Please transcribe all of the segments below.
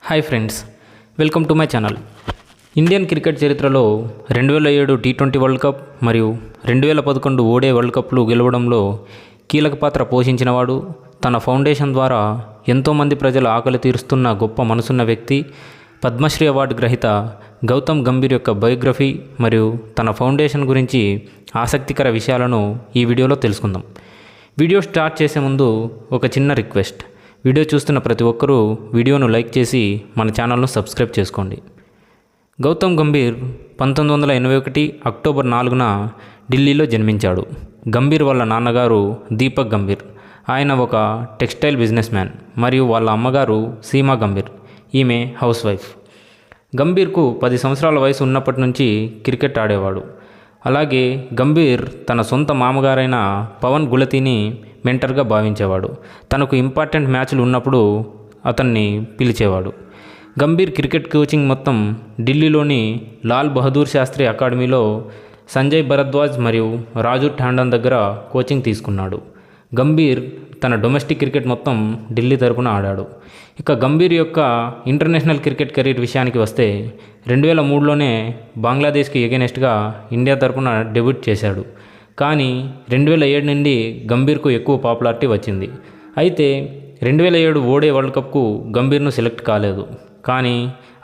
Hi friends, welcome to my channel. Indian cricket చరిత్రలో 2007 T20 world cup మరియు 2011 ఓడే world కప్లు గెలవడంలో కీలక పాత్ర పోషించినవాడు, తన ఫౌండేషన్ ద్వారా ఎంతోమంది ప్రజల ఆకలి తీరుస్తున్న గొప్ప మనసున్న వ్యక్తి, పద్మశ్రీ అవార్డు గ్రహీత గౌతమ్ గంభీర్ యొక్క బయోగ్రఫీ మరియు తన ఫౌండేషన్ గురించి ఆసక్తికర విషయాలను ఈ వీడియోలో తెలుసుకుందాం. వీడియో స్టార్ట్ చేసే ముందు ఒక చిన్న రిక్వెస్ట్. వీడియో చూస్తున్న ప్రతి ఒక్కరూ వీడియోను లైక్ చేసి మన ఛానల్ను సబ్స్క్రైబ్ చేసుకోండి. గౌతమ్ గంభీర్ 1981 అక్టోబర్ 4న ఢిల్లీలో జన్మించాడు. గంభీర్ వాళ్ళ నాన్నగారు దీపక్ గంభీర్. ఆయన ఒక టెక్స్టైల్ బిజినెస్ మ్యాన్ మరియు వాళ్ళ అమ్మగారు సీమా గంభీర్. ఈమె హౌస్ వైఫ్. గంభీర్కు 10 సంవత్సరాల వయసు ఉన్నప్పటి నుంచి క్రికెట్ ఆడేవాడు. అలాగే గంభీర్ తన సొంత మామగారైన పవన్ గులతీని మెంటర్గా భావించేవాడు. తనకు ఇంపార్టెంట్ మ్యాచ్లు ఉన్నప్పుడు అతన్ని పిలిచేవాడు. గంభీర్ క్రికెట్ కోచింగ్ మొత్తం ఢిల్లీలోని లాల్ బహదూర్ శాస్త్రి అకాడమీలో సంజయ్ భరద్వాజ్ మరియు రాజు టాండన్ దగ్గర కోచింగ్ తీసుకున్నాడు. గంభీర్ తన డొమెస్టిక్ క్రికెట్ మొత్తం ఢిల్లీ తరపున ఆడాడు. ఇక గంభీర్ యొక్క ఇంటర్నేషనల్ క్రికెట్ కెరీర్ విషయానికి వస్తే 2003లోనే బంగ్లాదేశ్కి ఎగెనెస్ట్గా ఇండియా తరపున డెబ్యూట్ చేశాడు. కానీ 2007 నుండి గంభీర్కు ఎక్కువ పాపులారిటీ వచ్చింది. అయితే 2007 ఓడే వరల్డ్ కప్కు గంభీర్ను సెలెక్ట్ కాలేదు. కానీ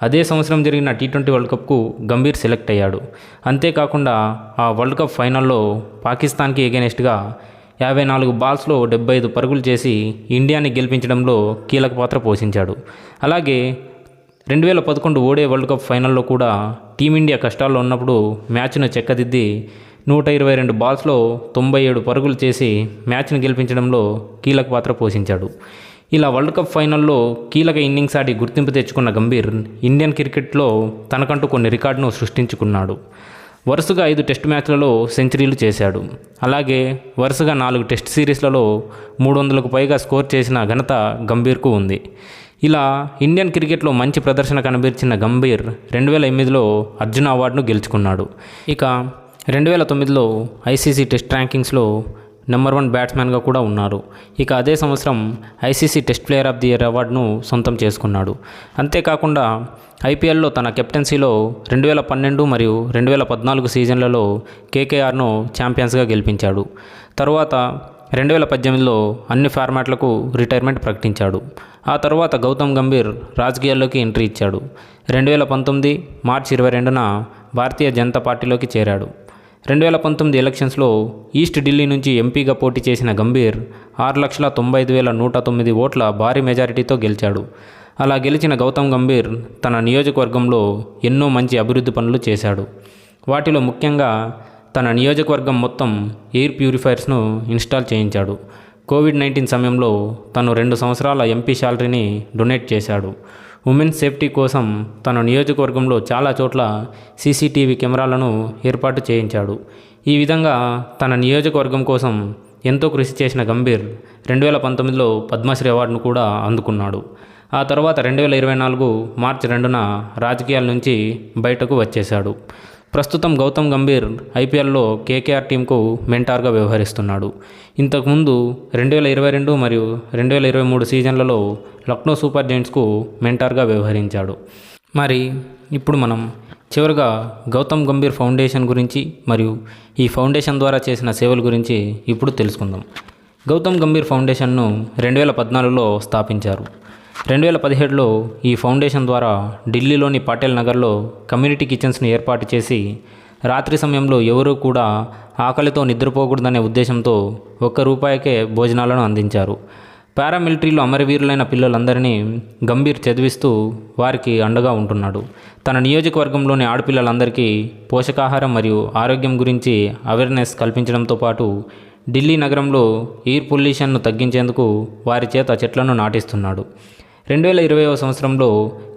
అదే సంవత్సరం జరిగిన టీ20 వరల్డ్ కప్కు గంభీర్ సెలెక్ట్ అయ్యాడు. అంతేకాకుండా ఆ వరల్డ్ కప్ ఫైనల్లో పాకిస్తాన్కి ఎగెనెస్ట్గా 54 బాల్స్లో 75 పరుగులు చేసి ఇండియాని గెలిపించడంలో కీలక పాత్ర పోషించాడు. అలాగే 2011 ఓడే వరల్డ్ కప్ ఫైనల్లో కూడా టీమిండియా కష్టాల్లో ఉన్నప్పుడు మ్యాచ్ను చెక్కదిద్ది 122 బాల్స్లో 97 పరుగులు చేసి మ్యాచ్ను గెలిపించడంలో కీలక పాత్ర పోషించాడు. ఇలా వరల్డ్ కప్ ఫైనల్లో కీలక ఇన్నింగ్స్ ఆడి గుర్తింపు తెచ్చుకున్న గంభీర్ ఇండియన్ క్రికెట్లో తనకంటూ కొన్ని రికార్డును సృష్టించుకున్నాడు. వరుసగా 5 టెస్ట్ మ్యాచ్లలో సెంచరీలు చేశాడు. అలాగే వరుసగా 4 టెస్ట్ సిరీస్లలో 300కు పైగా స్కోర్ చేసిన ఘనత గంభీర్కు ఉంది. ఇలా ఇండియన్ క్రికెట్లో మంచి ప్రదర్శన కనబరిచిన గంభీర్ 2008లో అర్జున అవార్డును గెలుచుకున్నాడు. ఇక 2009లో ఐసీసీ టెస్ట్ ర్యాంకింగ్స్లో నెంబర్ 1 బ్యాట్స్మెన్గా కూడా ఉన్నారు. ఇక అదే సంవత్సరం ICC test player of the year అవార్డును సొంతం చేసుకున్నాడు. అంతేకాకుండా ఐపీఎల్లో తన కెప్టెన్సీలో 2012 మరియు 2014 సీజన్లలో కేకేఆర్ను ఛాంపియన్స్గా గెలిపించాడు. తరువాత 2018లో అన్ని ఫార్మాట్లకు రిటైర్మెంట్ ప్రకటించాడు. ఆ తర్వాత గౌతమ్ గంభీర్ రాజకీయాల్లోకి ఎంట్రీ ఇచ్చాడు. 2019 మార్చి 22న భారతీయ జనతా పార్టీలోకి చేరాడు. 2019 ఎలక్షన్స్లో ఈస్ట్ ఢిల్లీ నుంచి ఎంపీగా పోటీ చేసిన గంభీర్ 6,95,109 ఓట్ల భారీ మెజారిటీతో గెలిచాడు. అలా గెలిచిన గౌతమ్ గంభీర్ తన నియోజకవర్గంలో ఎన్నో మంచి అభివృద్ధి పనులు చేశాడు. వాటిలో ముఖ్యంగా తన నియోజకవర్గం మొత్తం ఎయిర్ ప్యూరిఫైయర్స్ను ఇన్స్టాల్ చేయించాడు. కోవిడ్-19 సమయంలో తను 2 సంవత్సరాల ఎంపీ శాలరీని డొనేట్ చేశాడు. ఉమెన్స్ సేఫ్టీ కోసం తన నియోజకవర్గంలో చాలా చోట్ల సీసీటీవీ కెమెరాలను ఏర్పాటు చేయించాడు. ఈ విధంగా తన నియోజకవర్గం కోసం ఎంతో కృషి చేసిన గంభీర్ 2019లో పద్మశ్రీ అవార్డును కూడా అందుకున్నాడు. ఆ తర్వాత 2024 మార్చి 2న రాజకీయాల నుంచి బయటకు వచ్చేశాడు. ప్రస్తుతం గౌతమ్ గంభీర్ ఐపీఎల్లో కేకేఆర్ టీంకు మెంటార్గా వ్యవహరిస్తున్నాడు. ఇంతకుముందు 2022 మరియు 2023 సీజన్లలో లక్నో సూపర్ జైంట్స్కు మెంటార్గా వ్యవహరించాడు. మరి ఇప్పుడు మనం చివరిగా గౌతమ్ గంభీర్ ఫౌండేషన్ గురించి మరియు ఈ ఫౌండేషన్ ద్వారా చేసిన సేవల గురించి ఇప్పుడు తెలుసుకుందాం. గౌతమ్ గంభీర్ ఫౌండేషన్ను 2014లో స్థాపించారు. 2017లో ఈ ఫౌండేషన్ ద్వారా ఢిల్లీలోని పటేల్ నగర్లో కమ్యూనిటీ కిచెన్స్ను ఏర్పాటు చేసి రాత్రి సమయంలో ఎవరూ కూడా ఆకలితో నిద్రపోకూడదనే ఉద్దేశంతో ₹1కే భోజనాలను అందించారు. పారామిలిటరీలో అమరవీరులైన పిల్లలందరినీ గంభీర్ చదివిస్తూ వారికి అండగా ఉంటున్నాడు. తన నియోజకవర్గంలోని ఆడపిల్లలందరికీ పోషకాహారం మరియు ఆరోగ్యం గురించి అవేర్నెస్ కల్పించడంతో పాటు ఢిల్లీ నగరంలో ఎయిర్ పొల్యూషన్ను తగ్గించేందుకు వారి చేత చెట్లను నాటిస్తున్నాడు. 2020వ సంవత్సరంలో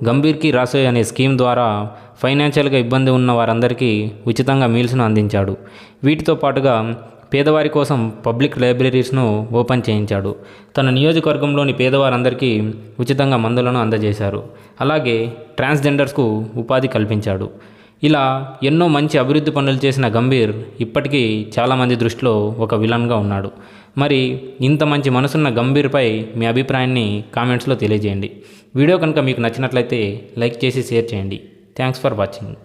గంభీర్కి రాసోయ్ అనే స్కీమ్ ద్వారా ఫైనాన్షియల్గా ఇబ్బంది ఉన్న వారందరికీ ఉచితంగా మీల్స్ను అందించాడు. వీటితో పాటుగా పేదవారి కోసం పబ్లిక్ లైబ్రరీస్ను ఓపెన్ చేయించాడు. తన నియోజకవర్గంలోని పేదవారందరికీ ఉచితంగా మందులను అందజేశారు. అలాగే ట్రాన్స్జెండర్స్కు ఉపాధి కల్పించాడు. ఇలా ఎన్నో మంచి అభివృద్ధి పనులు చేసిన గంభీర్ ఇప్పటికీ చాలామంది దృష్టిలో ఒక విలన్గా ఉన్నాడు. మరి ఇంత మంచి మనసున్న గంభీర్పై మీ అభిప్రాయాన్ని కామెంట్స్లో తెలియజేయండి. వీడియో కనుక మీకు నచ్చినట్లయితే లైక్ చేసి షేర్ చేయండి. Thanks for watching.